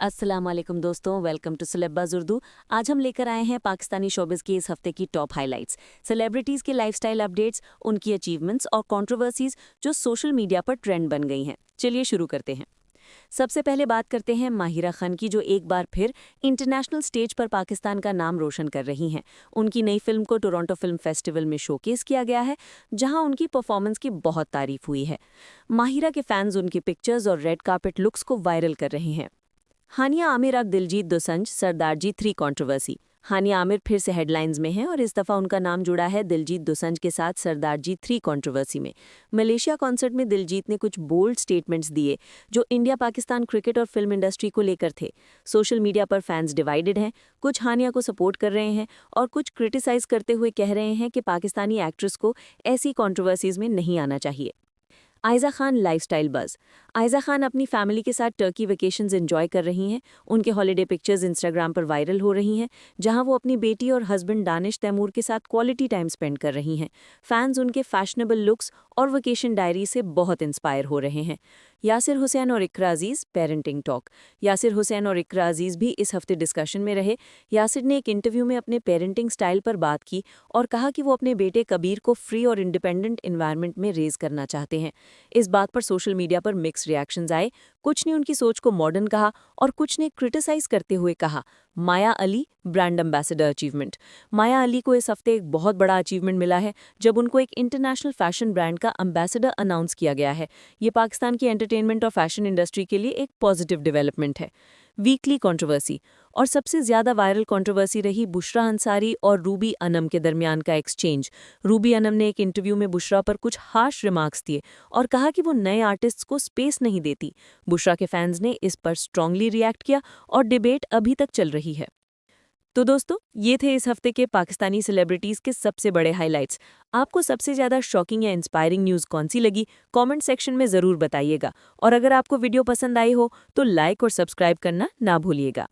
अस्सलाम वालेकुम दोस्तों, वेलकम टू सेलेब्बाज़ उर्दू। आज हम लेकर आए हैं पाकिस्तानी शोबिज़ की इस हफ्ते की टॉप हाइलाइट्स, सेलिब्रिटीज़ के लाइफस्टाइल अपडेट्स, उनकी अचीवमेंट्स और कंट्रोवर्सीज जो सोशल मीडिया पर ट्रेंड बन गई हैं। चलिए शुरू करते हैं। सबसे पहले बात करते हैं माहिरा खान की, जो एक बार फिर इंटरनेशनल स्टेज पर पाकिस्तान का नाम रोशन कर रही हैं। उनकी नई फिल्म को टोरंटो फिल्म फेस्टिवल में शोकेस किया गया है, जहां उनकी परफॉर्मेंस की बहुत तारीफ हुई है। माहिरा के फैंस उनकी पिक्चर्स और रेड कार्पेट लुक्स को वायरल कर रहे हैं। हानिया आमिर अब दिलजीत दोसांझ सरदारजी 3 कंट्रोवर्सी। हानिया आमिर फिर से हेडलाइंस में हैं और इस दफ़ा उनका नाम जुड़ा है दिलजीत दोसांझ के साथ सरदारजी 3 कंट्रोवर्सी में। मलेशिया कॉन्सर्ट में दिलजीत ने कुछ बोल्ड स्टेटमेंट्स दिए जो इंडिया पाकिस्तान क्रिकेट और फिल्म इंडस्ट्री को लेकर थे। सोशल मीडिया पर फैंस डिवाइडेड हैं, कुछ हानिया को सपोर्ट कर रहे हैं और कुछ क्रिटिसाइज करते हुए कह रहे हैं कि पाकिस्तानी एक्ट्रेस को ऐसी कंट्रोवर्सीज में नहीं आना चाहिए। Aiza Khan lifestyle buzz. आयज़ा खान अपनी फैमिली के साथ टर्की वेकेशंस एंजॉय कर रही हैं। उनके हॉलिडे पिक्चर्स इंस्टाग्राम पर वायरल हो रही हैं, जहां वो अपनी बेटी और हस्बैंड दानिश तैमूर के साथ क्वालिटी टाइम स्पेंड कर रही हैं। फैंस उनके फैशनेबल लुक्स और वेकेशन डायरी से बहुत इंस्पायर हो रहे हैं। यासिर हुसैन और इकरा अजीज़ पेरेंटिंग टॉक। यासिर हुसैन और इकरा अजीज़ भी इस हफ्ते डिस्कशन में रहे। यासिर ने एक इंटरव्यू में अपने पेरेंटिंग स्टाइल पर बात की और कहा कि वो अपने बेटे कबीर को फ्री और इंडिपेंडेंट इन्वायरमेंट में रेज करना चाहते हैं। इस बात पर सोशल मीडिया पर मिक्स रिएक्शंस आए। कुछ ने उनकी सोच को मॉडर्न कहा और कुछ ने क्रिटिसाइज करते हुए कहा। माया अली ब्रांड एम्बेसडर अचीवमेंट। माया अली को इस हफ्ते एक बहुत बड़ा अचीवमेंट मिला है जब उनको एक इंटरनेशनल फैशन ब्रांड का एम्बेसडर अनाउंस किया गया है। ये पाकिस्तान की एंटरटेनमेंट और फैशन इंडस्ट्री के लिए एक पॉजिटिव डेवलपमेंट है। Weekly controversy. और सबसे ज्यादा वायरल कंट्रोवर्सी रही बुशरा अंसारी और रूबी अनम के दरमियान का एक्सचेंज। रूबी अनम ने एक इंटरव्यू में बुशरा पर कुछ हार्श रिमार्क्स दिए और कहा कि वो नए आर्टिस्ट्स को स्पेस नहीं देती। बुशरा के फैंस ने इस पर स्ट्रांगली रिएक्ट किया और डिबेट अभी तक चल रही है। तो दोस्तों, ये थे इस हफ्ते के पाकिस्तानी सेलिब्रिटीज के सबसे बड़े हाइलाइट्स। आपको सबसे ज्यादा शॉकिंग या इंस्पायरिंग न्यूज़ कौन सी लगी, कमेंट सेक्शन में ज़रूर बताइएगा। और अगर आपको वीडियो पसंद आई हो तो लाइक और सब्सक्राइब करना ना भूलिएगा।